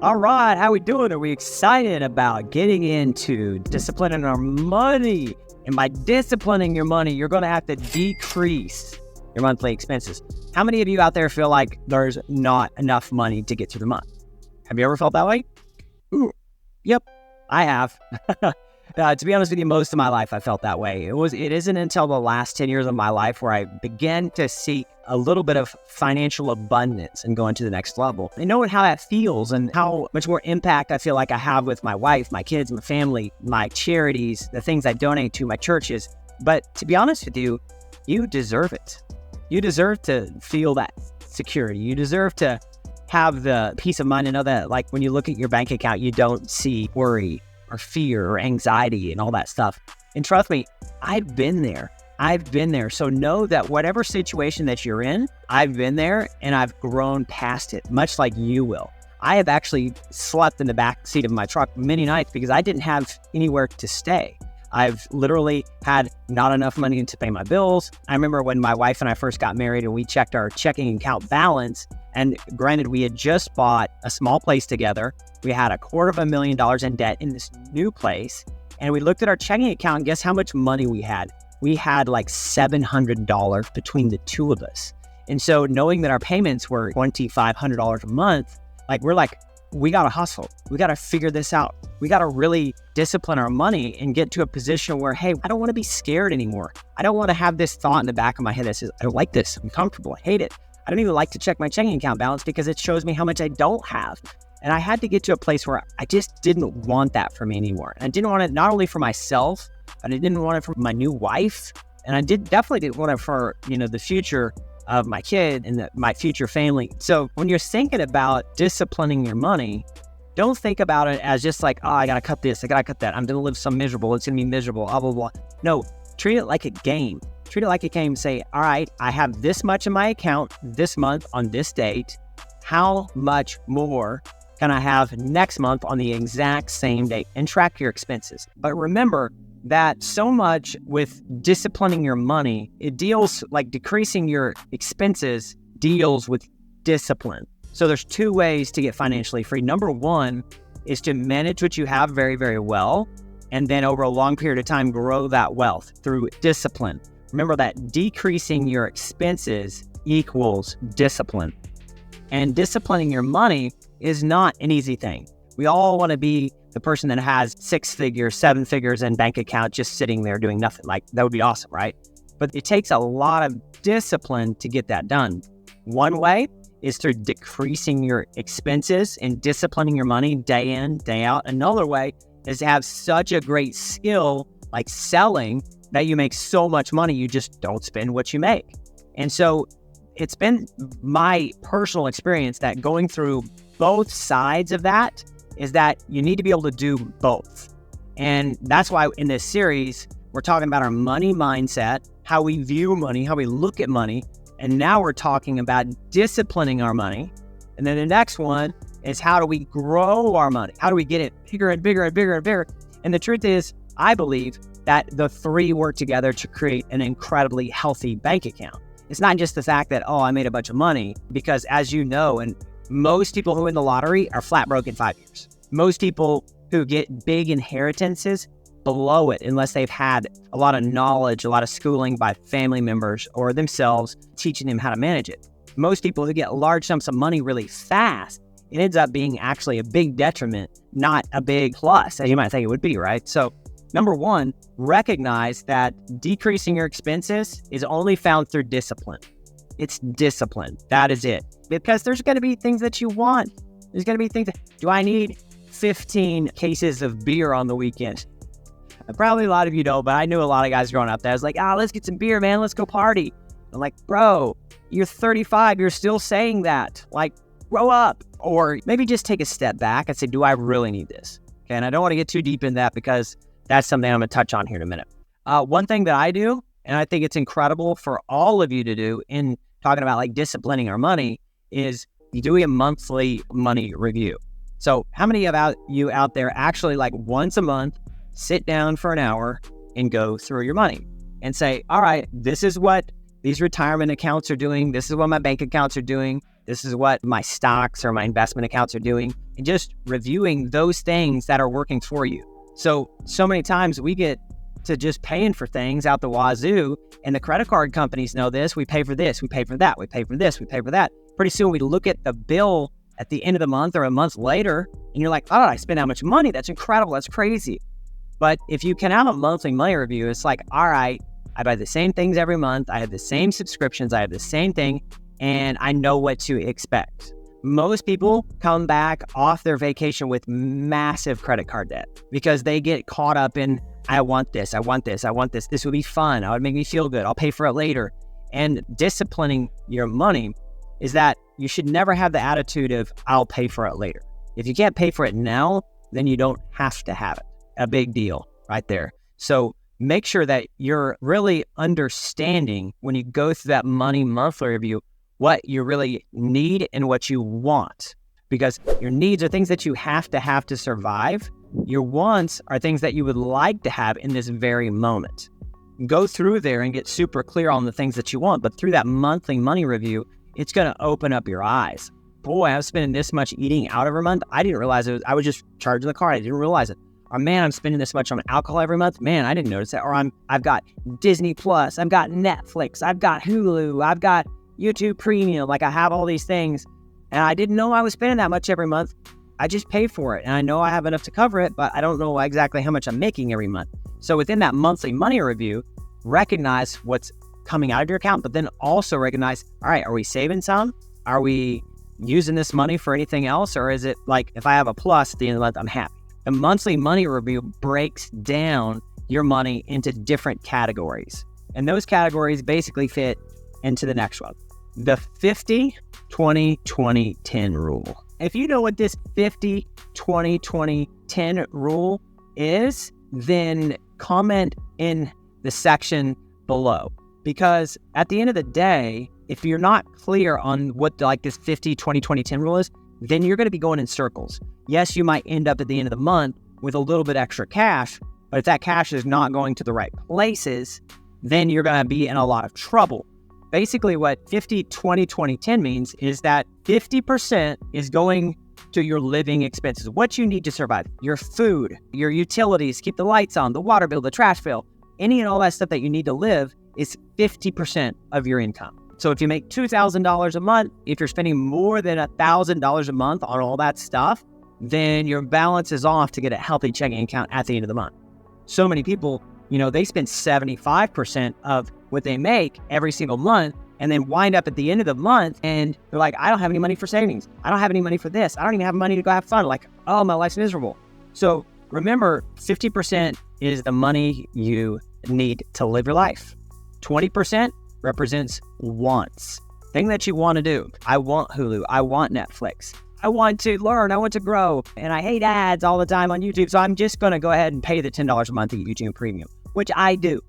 All right, how we doing? Are we excited about getting into disciplining our money? And by disciplining your money, you're going to have to decrease your monthly expenses. How many of you out there feel like there's not enough money to get through the month? Have you ever felt that way? Ooh, yep, I have. To be honest with you, most of my life I felt that way. It isn't until the last 10 years of my life where I began to seek a little bit of financial abundance and going to the next level. And knowing how that feels and how much more impact I feel like I have with my wife, my kids, my family, my charities, the things I donate to, my churches. But to be honest with you, you deserve it. You deserve to feel that security. You deserve to have the peace of mind and know that, like, when you look at your bank account, you don't see worry or fear or anxiety and all that stuff. And trust me, I've been there. So know that whatever situation that you're in, I've been there and I've grown past it, much like you will. I have actually slept in the back seat of my truck many nights because I didn't have anywhere to stay. I've literally had not enough money to pay my bills. I remember when my wife and I first got married and we checked our checking account balance. And granted, we had just bought a small place together. We had $250,000 in debt in this new place. And we looked at our checking account and guess how much money we had? We had like $700 between the two of us. And so knowing that our payments were $2,500 a month, we got to hustle. We got to figure this out. We got to really discipline our money and get to a position where, hey, I don't want to be scared anymore. I don't want to have this thought in the back of my head that says, I don't like this. I'm comfortable. I hate it. I don't even like to check my checking account balance because it shows me how much I don't have. And I had to get to a place where I just didn't want that for me anymore. And I didn't want it not only for myself, but I didn't want it for my new wife. And I definitely didn't want it for, the future of my kid and my future family. So when you're thinking about disciplining your money, don't think about it as just like, oh, I got to cut this, I got to cut that. I'm going to live so miserable. It's going to be miserable, blah, blah, blah. No, treat it like a game. Treat it like a game. Say, all right, I have this much in my account this month on this date. How much more can I have next month on the exact same date? And track your expenses. But remember that so much with disciplining your money, it deals like decreasing your expenses deals with discipline. So there's two ways to get financially free. Number one is to manage what you have very, very well. And then over a long period of time, grow that wealth through discipline. Remember that decreasing your expenses equals discipline. And disciplining your money is not an easy thing. We all want to be the person that has 6 figures, 7 figures in bank account just sitting there doing nothing. Like, that would be awesome, right? But it takes a lot of discipline to get that done. One way is through decreasing your expenses and disciplining your money day in, day out. Another way is to have such a great skill like selling that you make so much money, you just don't spend what you make. And so it's been my personal experience that going through both sides of that is that you need to be able to do both. And that's why in this series, we're talking about our money mindset, how we view money, how we look at money. And now we're talking about disciplining our money. And then the next one is how do we grow our money? How do we get it bigger and bigger and bigger and bigger? And the truth is, I believe that the three work together to create an incredibly healthy bank account. It's not just the fact that, oh, I made a bunch of money, because as you know, and most people who win the lottery are flat broke in 5 years. Most people who get big inheritances blow it unless they've had a lot of knowledge, a lot of schooling by family members or themselves teaching them how to manage it. Most people who get large sums of money really fast, it ends up being actually a big detriment, not a big plus, as you might think it would be, right? So number one, recognize that decreasing your expenses is only found through discipline. It's discipline. That is it. Because there's going to be things that you want. There's going to be things that, do I need 15 cases of beer on the weekend? Probably a lot of you don't, but I knew a lot of guys growing up that was like, let's get some beer, man. Let's go party. I'm like, bro, you're 35. You're still saying that. Like, grow up. Or maybe just take a step back and say, do I really need this? Okay, and I don't want to get too deep in that because that's something I'm going to touch on here in a minute. One thing that I do, and I think it's incredible for all of you to do in talking about like disciplining our money, is doing a monthly money review. So how many of you out there actually like once a month sit down for an hour and go through your money and say, all right, this is what these retirement accounts are doing. This is what my bank accounts are doing. This This is what my stocks or my investment accounts are doing, and just reviewing those things that are working for you. So many times we get to just paying for things out the wazoo, and the credit card companies know this. We pay for this, we pay for that, we pay for this, we pay for that. Pretty soon we look at the bill at the end of the month or a month later, and you're like, oh, I spent how much money? That's incredible. That's crazy. But if you can have a monthly money review, it's like, all right, I buy the same things every month. I have the same subscriptions. I have the same thing, and I know what to expect. Most people come back off their vacation with massive credit card debt because they get caught up in, I want this, I want this, I want this. This would be fun. It would make me feel good. I'll pay for it later. And disciplining your money is that you should never have the attitude of, I'll pay for it later. If you can't pay for it now, then you don't have to have it. A big deal right there. So make sure that you're really understanding when you go through that money monthly review, what you really need and what you want. Because your needs are things that you have to survive. Your wants are things that you would like to have in this very moment. Go through there and get super clear on the things that you want. But through that monthly money review, it's going to open up your eyes. Boy, I was spending this much eating out every month. I didn't realize it was, I was just charging the card. I didn't realize it. Or man, I'm spending this much on alcohol every month. Man, I didn't notice that. Or I've got Disney Plus, I've got Netflix, I've got Hulu, I've got YouTube Premium. Like I have all these things, and I didn't know I was spending that much every month. I just pay for it, and I know I have enough to cover it, but I don't know exactly how much I'm making every month. So within that monthly money review, recognize what's coming out of your account, but then also recognize, all right, are we saving some? Are we using this money for anything else? Or is it like, if I have a plus at the end of the month, I'm happy? A monthly money review breaks down your money into different categories. And those categories basically fit into the next one. The 50-20-20-10 rule. If you know what this 50-20-20-10 rule is, then comment in the section below. Because at the end of the day, if you're not clear on what this 50-20-20-10 rule is, then you're going to be going in circles. Yes, you might end up at the end of the month with a little bit extra cash, but if that cash is not going to the right places, then you're going to be in a lot of trouble. Basically, what 50-20-20-10 means is that 50% is going to your living expenses, what you need to survive, your food, your utilities, keep the lights on, the water bill, the trash bill, any and all that stuff that you need to live is 50% of your income. So if you make $2,000 a month, if you're spending more than $1,000 a month on all that stuff, then your balance is off to get a healthy checking account at the end of the month. So many people, they spend 75% of what they make every single month and then wind up at the end of the month and they're like, I don't have any money for savings. I don't have any money for this. I don't even have money to go have fun. Like, oh, my life's miserable. So remember, 50% is the money you need to live your life. 20% represents wants. Thing that you want to do. I want Hulu. I want Netflix. I want to learn. I want to grow. And I hate ads all the time on YouTube. So I'm just going to go ahead and pay the $10 a month to get YouTube Premium, which I do.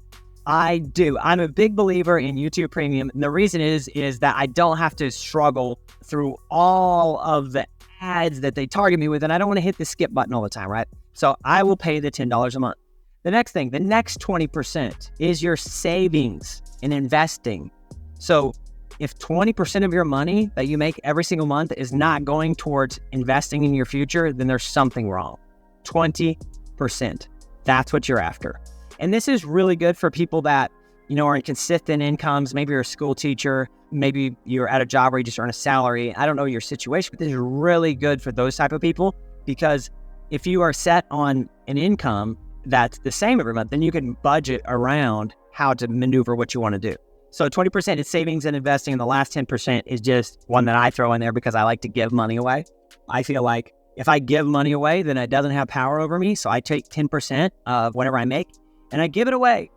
I'm a big believer in YouTube Premium. And the reason is that I don't have to struggle through all of the ads that they target me with. And I don't want to hit the skip button all the time, right? So I will pay the $10 a month. The next thing, the next 20% is your savings and investing. So if 20% of your money that you make every single month is not going towards investing in your future, then there's something wrong. 20%. That's what you're after. And this is really good for people that, are in consistent incomes. Maybe you're a school teacher. Maybe you're at a job where you just earn a salary. I don't know your situation, but this is really good for those type of people, because if you are set on an income that's the same every month, then you can budget around how to maneuver what you want to do. So 20% is savings and investing, and the last 10% is just one that I throw in there because I like to give money away. I feel like if I give money away, then it doesn't have power over me. So I take 10% of whatever I make and I give it away.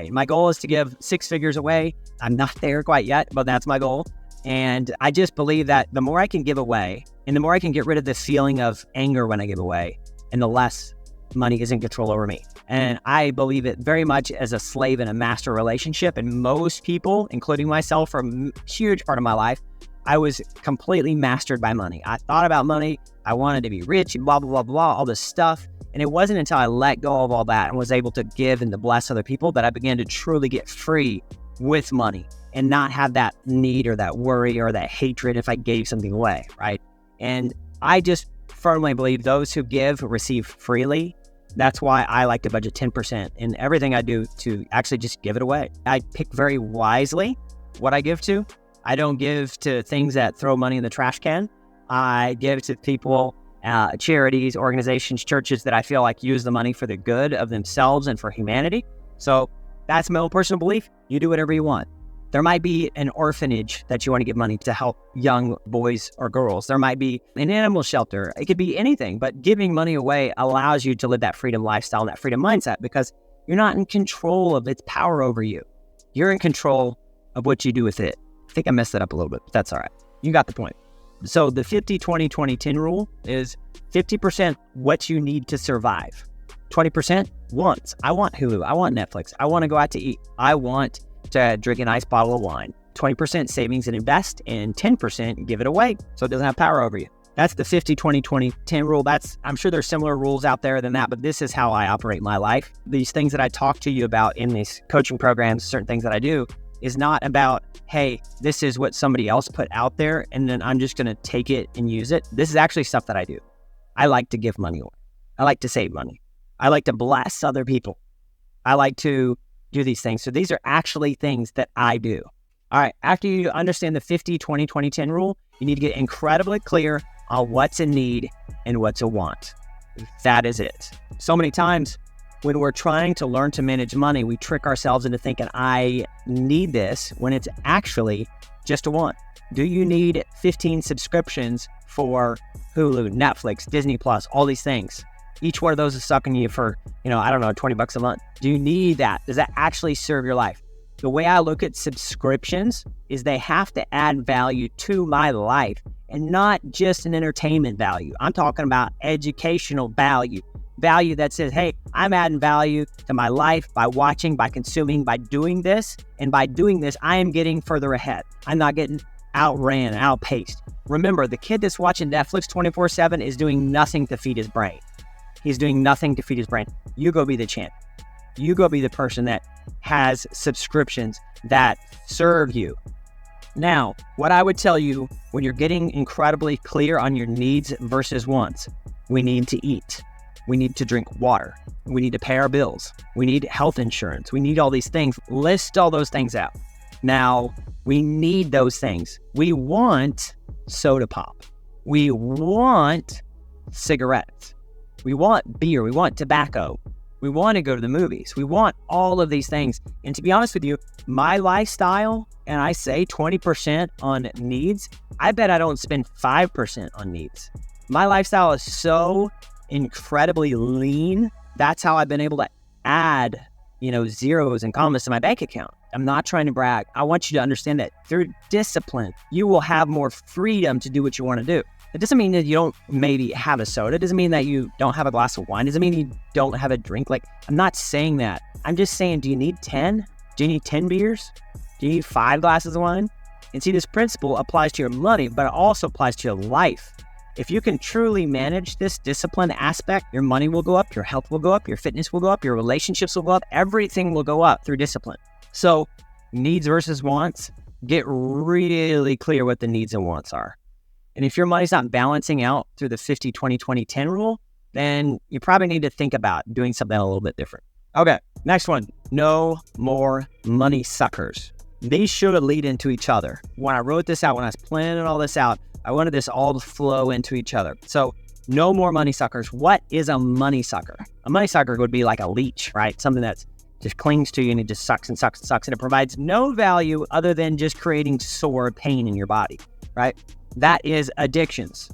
My goal is to give 6 figures away. I'm not there quite yet, but that's my goal. And I just believe that the more I can give away and the more I can get rid of this feeling of anger when I give away, and the less money is in control over me. And I believe it very much as a slave and a master relationship. And most people, including myself, for a huge part of my life, I was completely mastered by money. I thought about money. I wanted to be rich and blah, blah, blah, blah, all this stuff. And it wasn't until I let go of all that and was able to give and to bless other people that I began to truly get free with money. and not have that need or that worry or that hatred if I gave something away, right? And I just firmly believe those who give receive freely. That's why I like to budget 10% in everything I do to actually just give it away. I pick very wisely what I give to. I don't give to things that throw money in the trash can. I give to people, charities, organizations, churches that I feel like use the money for the good of themselves and for humanity. So that's my own personal belief. You do whatever you want. There might be an orphanage that you want to give money to help young boys or girls. There might be an animal shelter. It could be anything, but giving money away allows you to live that freedom lifestyle and that freedom mindset because you're not in control of its power over you. You're in control of what you do with it. I think I messed that up a little bit, but that's all right. You got the point. So the 50-20-20-10 rule is 50% what you need to survive. 20% wants. I want Hulu. I want Netflix. I want to go out to eat. I want to drink a nice bottle of wine. 20% savings and invest, and 10% give it away so it doesn't have power over you. That's the 50-20-20-10 rule. I'm sure there's similar rules out there than that, but this is how I operate my life. These things that I talk to you about in these coaching programs, certain things that I do, is not about, hey, this is what somebody else put out there, and then I'm just going to take it and use it. This is actually stuff that I do. I like to give money away. I like to save money. I like to bless other people. I like to do these things. So these are actually things that I do. All right. After you understand the 50-20-20-10 rule, you need to get incredibly clear on what's a need and what's a want. That is it. So many times when we're trying to learn to manage money, we trick ourselves into thinking, I need this, when it's actually just a want. Do you need 15 subscriptions for Hulu, Netflix, Disney Plus, all these things? Each one of those is sucking you for, I don't know, $20 a month. Do you need that? Does that actually serve your life? The way I look at subscriptions is they have to add value to my life and not just an entertainment value. I'm talking about educational value that says, hey, I'm adding value to my life by watching, by consuming, by doing this. And by doing this, I am getting further ahead. I'm not getting outran, outpaced. Remember, the kid that's watching Netflix 24/7 is doing nothing to feed his brain. He's doing nothing to feed his brain. You go be the champ. You go be the person that has subscriptions that serve you. Now, what I would tell you when you're getting incredibly clear on your needs versus wants, we need to eat. We need to drink water. We need to pay our bills. We need health insurance. We need all these things. List all those things out. Now, we need those things. We want soda pop. We want cigarettes. We want beer. We want tobacco. We want to go to the movies. We want all of these things. And to be honest with you, my lifestyle, and I say 20% on needs, I bet I don't spend 5% on needs. My lifestyle is so incredibly lean. That's how I've been able to add, zeros and commas to my bank account. I'm not trying to brag. I want you to understand that through discipline, you will have more freedom to do what you want to do. It doesn't mean that you don't maybe have a soda. It doesn't mean that you don't have a glass of wine. It doesn't mean you don't have a drink. I'm not saying that. I'm just saying, do you need 10? Do you need 10 beers? Do you need 5 glasses of wine? And see, this principle applies to your money, but it also applies to your life. If you can truly manage this discipline aspect, your money will go up, your health will go up, your fitness will go up, your relationships will go up, everything will go up through discipline. So needs versus wants, get really clear what the needs and wants are. And if your money's not balancing out through the 50-20-20-10 rule, then you probably need to think about doing something a little bit different. Okay, next one. No more money suckers. These should lead into each other. When I wrote this out, when I was planning all this out, I wanted this all to flow into each other. So no more money suckers. What is a money sucker? A money sucker would be like a leech, right? Something that's just clings to you and it just sucks and sucks and sucks. And it provides no value other than just creating sore pain in your body, right? That is addictions,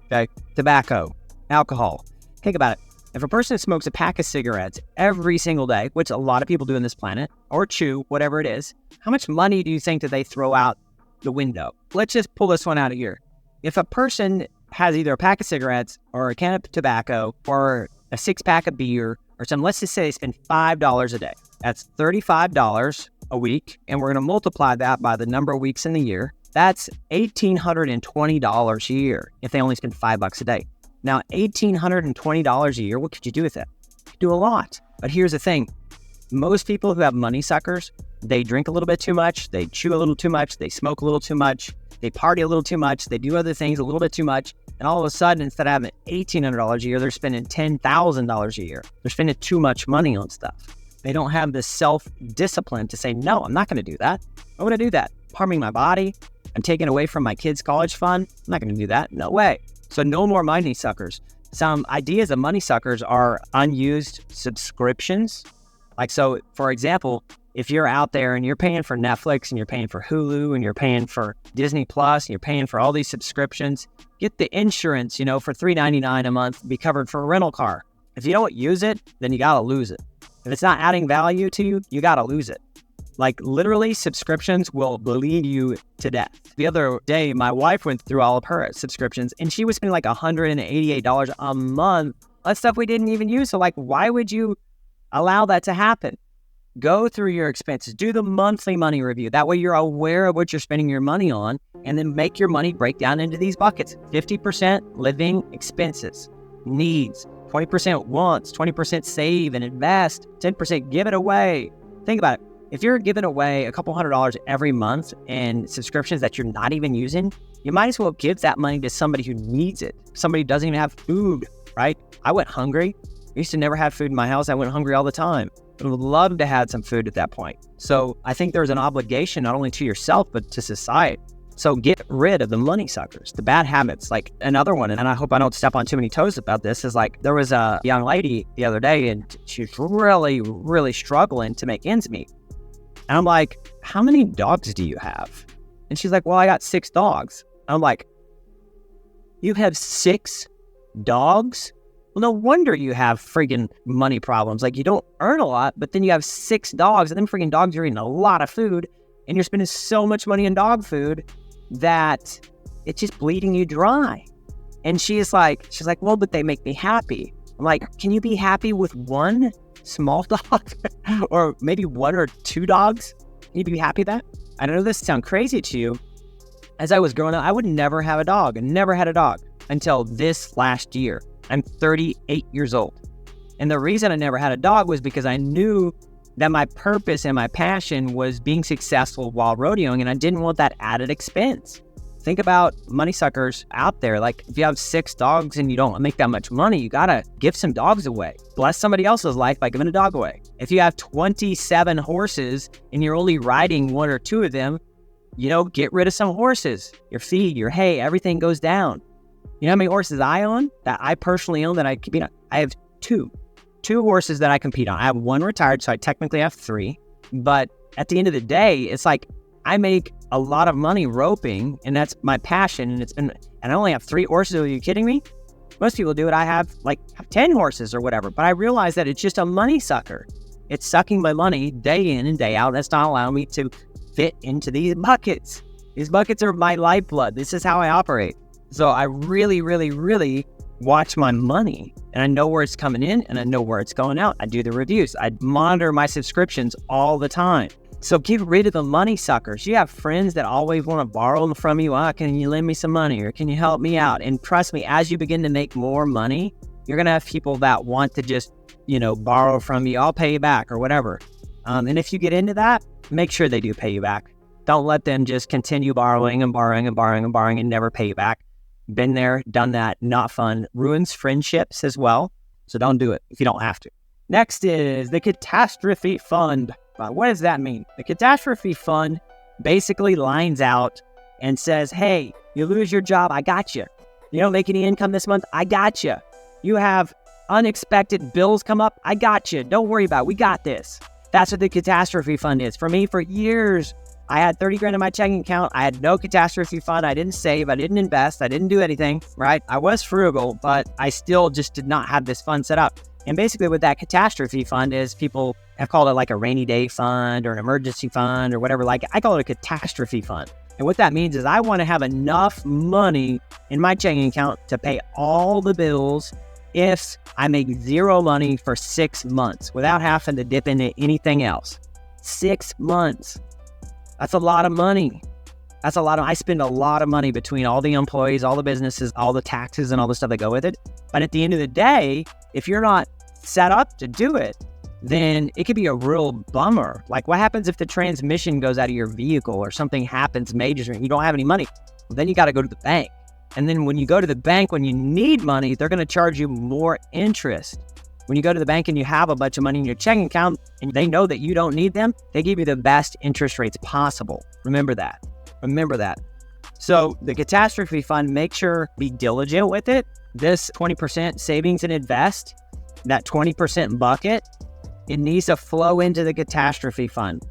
okay? Tobacco, alcohol. Think about it. If a person smokes a pack of cigarettes every single day, which a lot of people do on this planet, or chew, whatever it is, how much money do you think that they throw out the window? Let's just pull this one out of here. If a person has either a pack of cigarettes or a can of tobacco or a 6-pack of beer or something, let's just say they spend $5 a day. That's $35 a week, and we're going to multiply that by the number of weeks in the year. That's $1,820 a year if they only spend $5 a day. Now, $1,820 a year, what could you do with that? You could do a lot. But here's the thing. Most people who have money suckers, they drink a little bit too much, they chew a little too much, they smoke a little too much, they party a little too much, they do other things a little bit too much, and all of a sudden, instead of having $1,800 a year, they're spending $10,000 a year. They're spending too much money on stuff. They don't have the self-discipline to say, no, I'm not going to do that. I'm going to do that. Harming my body. I'm taking away from my kids' college fund. I'm not going to do that. No way. So no more money suckers. Some ideas of money suckers are unused subscriptions. Like, so for example, if you're out there and you're paying for Netflix and you're paying for Hulu and you're paying for Disney Plus and you're paying for all these subscriptions, get the insurance, for $3.99 a month, be covered for a rental car. If you don't use it, then you got to lose it. If it's not adding value to you, you got to lose it. Like literally subscriptions will bleed you to death. The other day, my wife went through all of her subscriptions and she was spending like $188 a month on stuff we didn't even use. So like, why would you allow that to happen? Go through your expenses, do the monthly money review. That way you're aware of what you're spending your money on, and then make your money break down into these buckets. 50% living expenses, needs, 20% wants, 20% save and invest, 10% give it away. Think about it. If you're giving away a couple $100 every month in subscriptions that you're not even using, you might as well give that money to somebody who needs it. Somebody who doesn't even have food, right? I went hungry. I used to never have food in my house. I went hungry all the time. I would love to have some food at that point. So I think there's an obligation not only to yourself, but to society. So get rid of the money suckers, the bad habits. Like another one, and I hope I don't step on too many toes about this, is like there was a young lady the other day and she's really, really struggling to make ends meet. And I'm like, how many dogs do you have? And she's like, well, I got 6 dogs. I'm like, you have 6 dogs? Well, no wonder you have friggin' money problems. Like you don't earn a lot, but then you have 6 dogs, and then friggin' dogs are eating a lot of food, and you're spending so much money on dog food that it's just bleeding you dry. And she's like, well, but they make me happy. I'm like, can you be happy with 1 small dog or maybe 1 or 2 dogs? Can you be happy with that? I know this sounds crazy to you. As I was growing up, I would never have a dog. I never had a dog until this last year. I'm 38 years old. And the reason I never had a dog was because I knew that my purpose and my passion was being successful while rodeoing, and I didn't want that added expense. Think about money suckers out there. Like if you have 6 dogs and you don't make that much money, you gotta give some dogs away. Bless somebody else's life by giving a dog away. If you have 27 horses and you're only riding 1 or 2 of them, get rid of some horses. Your feed, your hay, everything goes down. You know how many horses I own, that I personally own, that I compete on? I have 2 horses that I compete on. I have 1 retired, so I technically have 3. But at the end of the day, it's like I make a lot of money roping, and that's my passion. And I only have 3 horses. Are you kidding me? Most people do it. I have 10 horses or whatever. But I realize that it's just a money sucker. It's sucking my money day in and day out. That's not allowing me to fit into these buckets. These buckets are my lifeblood. This is how I operate. So I really, really, really watch my money, and I know where it's coming in and I know where it's going out. I do the reviews. I monitor my subscriptions all the time. So get rid of the money suckers. You have friends that always want to borrow from you. Can you lend me some money, or can you help me out? And trust me, as you begin to make more money, you're going to have people that want to just, borrow from you. I'll pay you back or whatever. And if you get into that, make sure they do pay you back. Don't let them just continue borrowing and borrowing and borrowing and borrowing and never pay you back. Been there, done that, not fun. Ruins friendships as well. So don't do it if you don't have to. Next is the catastrophe fund. What does that mean? The catastrophe fund basically lines out and says, hey, you lose your job, I got you. You don't make any income this month, I got you. You have unexpected bills come up, I got you. Don't worry about it, we got this. That's what the catastrophe fund is. For me, for years, I had 30 grand in my checking account. I had no catastrophe fund. I didn't save. I didn't invest. I didn't do anything, right? I was frugal, but I still just did not have this fund set up. And basically what that catastrophe fund is, people have called it like a rainy day fund or an emergency fund or whatever. Like I call it a catastrophe fund. And what that means is I want to have enough money in my checking account to pay all the bills if I make 0 money for 6 months without having to dip into anything else. 6 months. That's a lot of money. I spend a lot of money between all the employees, all the businesses, all the taxes and all the stuff that go with it. But at the end of the day, if you're not set up to do it, then it could be a real bummer. Like, what happens if the transmission goes out of your vehicle or something happens major and you don't have any money? Well, then you got to go to the bank. And then when you go to the bank, when you need money, they're going to charge you more interest. When you go to the bank and you have a bunch of money in your checking account and they know that you don't need them, they give you the best interest rates possible. Remember that. Remember that. So the catastrophe fund, make sure be diligent with it. This 20% savings and invest, that 20% bucket, it needs to flow into the catastrophe fund.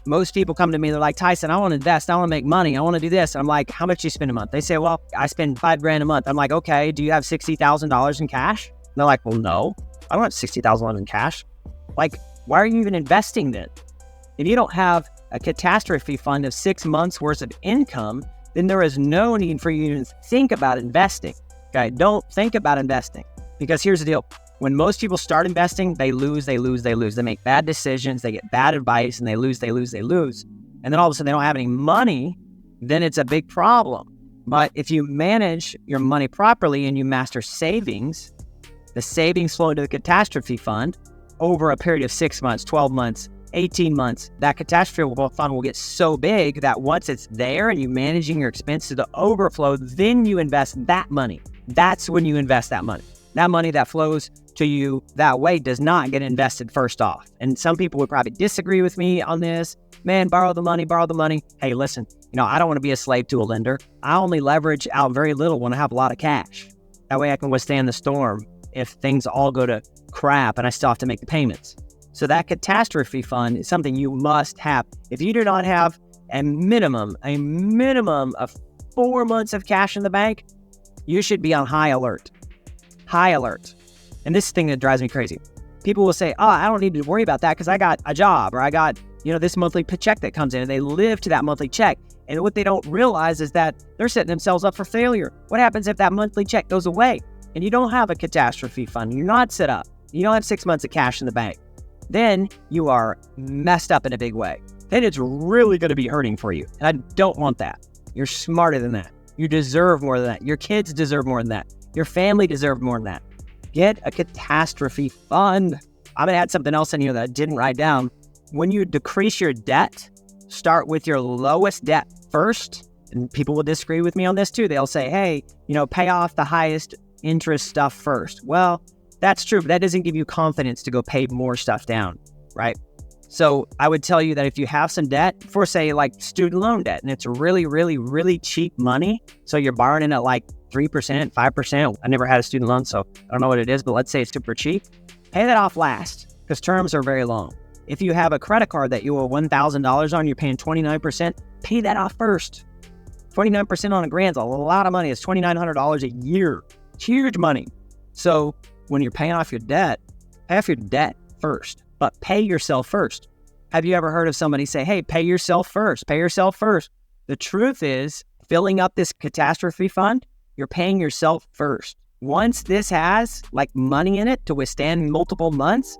Most people come to me, they're like, Tyson, I want to invest, I want to make money, I want to do this. I'm like, how much do you spend a month? They say, well, I spend $5,000 a month. I'm like, okay, do you have $60,000 in cash? And they're like, well, no, I don't have $60,000 in cash. Like, why are you even investing then? If you don't have a catastrophe fund of 6 months worth of income, then there is no need for you to think about investing. Okay, don't think about investing, because here's the deal. When most people start investing, they lose. They make bad decisions, they get bad advice, and they lose. And then all of a sudden they don't have any money, then it's a big problem. But if you manage your money properly and you master savings, the savings flow into the catastrophe fund over a period of 6 months, 12 months, 18 months, that catastrophe fund will get so big that once it's there and you're managing your expenses to overflow, then you invest that money. That's when you invest that money. That money that flows to you that way does not get invested first off. And some people would probably disagree with me on this. Man, borrow the money. Hey, listen, I don't want to be a slave to a lender. I only leverage out very little when I have a lot of cash. That way I can withstand the storm if things all go to crap and I still have to make the payments. So that catastrophe fund is something you must have. If you do not have a minimum of 4 months of cash in the bank, you should be on high alert. High alert. And this thing that drives me crazy. People will say, I don't need to worry about that because I got a job, or I got, this monthly check that comes in, and they live to that monthly check. And what they don't realize is that they're setting themselves up for failure. What happens if that monthly check goes away and you don't have a catastrophe fund? You're not set up. You don't have 6 months of cash in the bank. Then you are messed up in a big way. Then it's really going to be hurting for you. And I don't want that. You're smarter than that. You deserve more than that. Your kids deserve more than that. Your family deserves more than that. Get a catastrophe fund. I'm going to add something else in here that I didn't write down. When you decrease your debt, start with your lowest debt first. And people will disagree with me on this too. They'll say, hey, pay off the highest interest stuff first. Well, that's true, but that doesn't give you confidence to go pay more stuff down, right? So I would tell you that if you have some debt, for say like student loan debt, and it's really, really, really cheap money, so you're borrowing it at like 3%, 5%. I never had a student loan, so I don't know what it is, but let's say it's super cheap. Pay that off last, because terms are very long. If you have a credit card that you owe $1,000 on, you're paying 29%, pay that off first. 29% on a grand's a lot of money. It's $2,900 a year. It's huge money. So when you're paying off your debt, pay off your debt first, but pay yourself first. Have you ever heard of somebody say, hey, pay yourself first, pay yourself first? The truth is, filling up this catastrophe fund, you're paying yourself first. Once this has like money in it to withstand multiple months,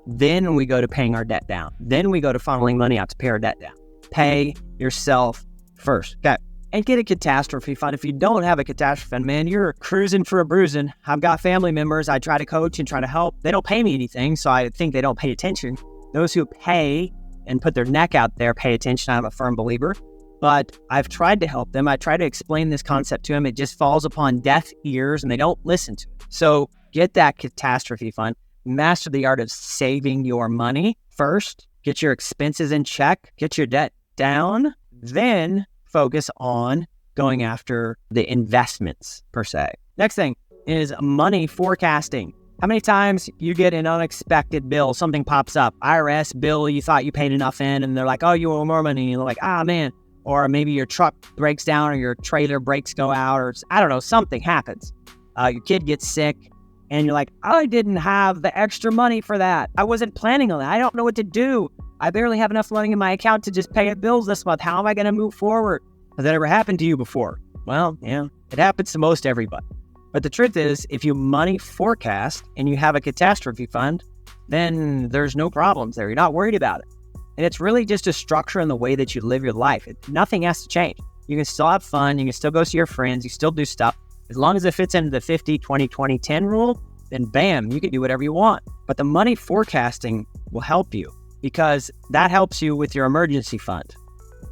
then we go to paying our debt down. Then we go to funneling money out to pay our debt down. Pay yourself first. Okay. And get a catastrophe fund. If you don't have a catastrophe fund, man, you're cruising for a bruising. I've got family members I try to coach and try to help. They don't pay me anything, so I think they don't pay attention. Those who pay and put their neck out there pay attention. I'm a firm believer. But I've tried to help them. I try to explain this concept to them. It just falls upon deaf ears and they don't listen to it. So get that catastrophe fund. Master the art of saving your money first. Get your expenses in check. Get your debt down. Then focus on going after the investments per se. Next thing is money forecasting. How many times you get an unexpected bill, something pops up, IRS bill you thought you paid enough in, and they're like, oh, you owe more money. And you're like, man. Or maybe your truck breaks down or your trailer brakes go out, or I don't know, something happens. Your kid gets sick and you're like, I didn't have the extra money for that. I wasn't planning on that. I don't know what to do. I barely have enough money in my account to just pay bills this month. How am I going to move forward? Has that ever happened to you before? Well, yeah, it happens to most everybody. But the truth is, if you money forecast and you have a catastrophe fund, then there's no problems there. You're not worried about it. And it's really just a structure in the way that you live your life. Nothing has to change. You can still have fun. You can still go see your friends. You still do stuff. As long as it fits into the 50, 20, 20, 10 rule, then bam, you can do whatever you want. But the money forecasting will help you, because that helps you with your emergency fund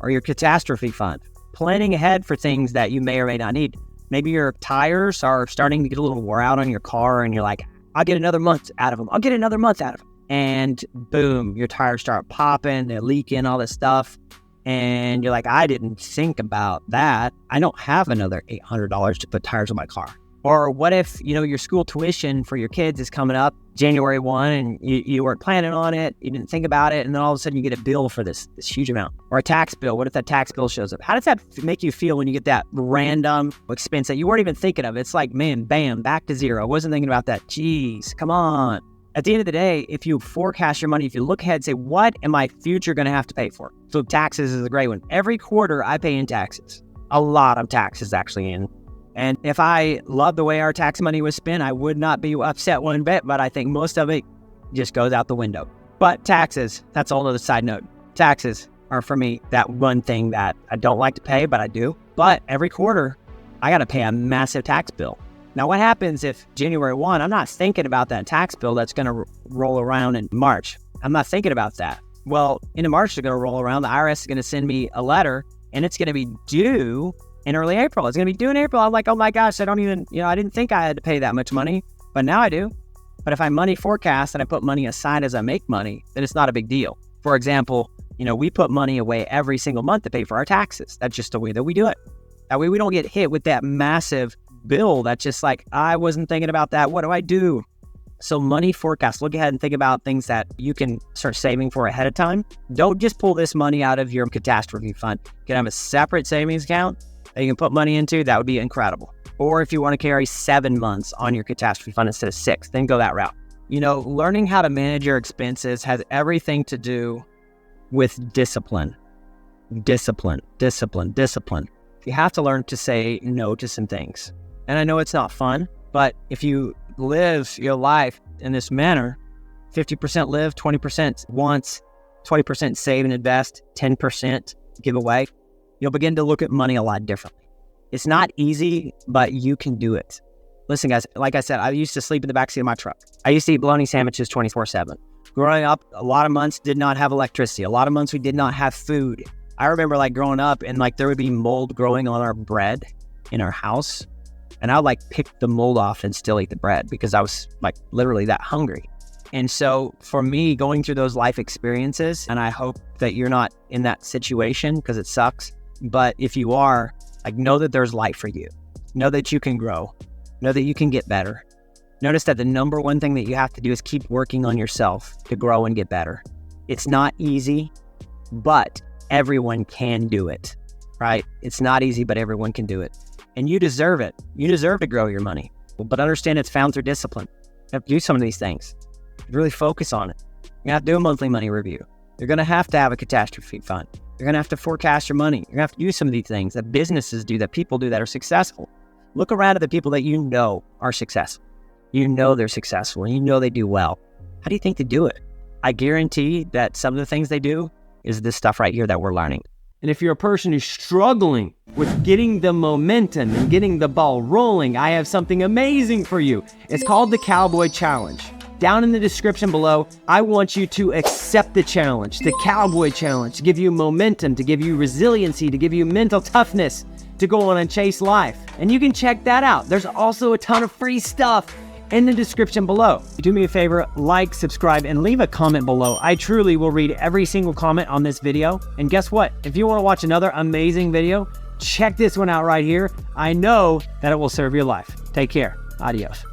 or your catastrophe fund, planning ahead for things that you may or may not need. Maybe your tires are starting to get a little wore out on your car and you're like, I'll get another month out of them. I'll get another month out of them. And boom, your tires start popping, they're leaking, all this stuff. And you're like, I didn't think about that. I don't have another $800 to put tires on my car. Or what if, your school tuition for your kids is coming up January 1 and you weren't planning on it, you didn't think about it, and then all of a sudden you get a bill for this huge amount. Or a tax bill. What if that tax bill shows up? How does that make you feel when you get that random expense that you weren't even thinking of? It's like, man, bam, back to zero. I wasn't thinking about that. Jeez, come on. At the end of the day, if you forecast your money, if you look ahead and say, what am I future going to have to pay for? So taxes is a great one. Every quarter I pay in taxes. A lot of taxes actually in. And if I loved the way our tax money was spent, I would not be upset one bit, but I think most of it just goes out the window. But taxes, that's a whole other side note. Taxes are for me that one thing that I don't like to pay, but I do. But every quarter, I got to pay a massive tax bill. Now, what happens if January 1, I'm not thinking about that tax bill that's going to roll around in March. I'm not thinking about that. Well, in March, they're going to roll around. The IRS is going to send me a letter, and it's going to be due in early April. It's going to be due in April. I'm like, oh my gosh, I don't even, I didn't think I had to pay that much money, but now I do. But if I money forecast and I put money aside as I make money, then it's not a big deal. For example, we put money away every single month to pay for our taxes. That's just the way that we do it. That way we don't get hit with that massive bill that's just like, I wasn't thinking about that. What do I do? So money forecast, look ahead and think about things that you can start saving for ahead of time. Don't just pull this money out of your catastrophe fund. You can have a separate savings account that you can put money into. That would be incredible. Or if you want to carry 7 months on your catastrophe fund instead of 6, then go that route. Learning how to manage your expenses has everything to do with discipline. Discipline. You have to learn to say no to some things. And I know it's not fun, but if you live your life in this manner, 50% live, 20% wants, 20% save and invest, 10% give away, you'll begin to look at money a lot differently. It's not easy, but you can do it. Listen, guys, like I said, I used to sleep in the backseat of my truck. I used to eat bologna sandwiches 24/7. Growing up, a lot of months did not have electricity. A lot of months we did not have food. I remember growing up and there would be mold growing on our bread in our house. And I would pick the mold off and still eat the bread because I was literally that hungry. And so for me, going through those life experiences, and I hope that you're not in that situation because it sucks. But if you are, know that there's life for you. Know that you can grow. Know that you can get better. Notice that the number one thing that you have to do is keep working on yourself to grow and get better. It's not easy, but everyone can do it, right? It's not easy, but everyone can do it. And you deserve it. You deserve to grow your money. But understand it's found through discipline. You have to do some of these things. Really focus on it. You have to do a monthly money review. You're going to have a catastrophe fund. You're going to have to forecast your money. You're going to have to do some of these things that businesses do, that people do that are successful. Look around at the people that are successful. They're successful and they do well. How do you think they do it? I guarantee that some of the things they do is this stuff right here that we're learning. And if you're a person who's struggling with getting the momentum and getting the ball rolling, I have something amazing for you. It's called the Cowboy Challenge. Down in the description below, I want you to accept the challenge, the Cowboy Challenge, to give you momentum, to give you resiliency, to give you mental toughness, to go on and chase life. And you can check that out. There's also a ton of free stuff in the description below. Do me a favor, like, subscribe, and leave a comment below. I truly will read every single comment on this video. And guess what? If you want to watch another amazing video, check this one out right here. I know that it will serve your life. Take care. Adios.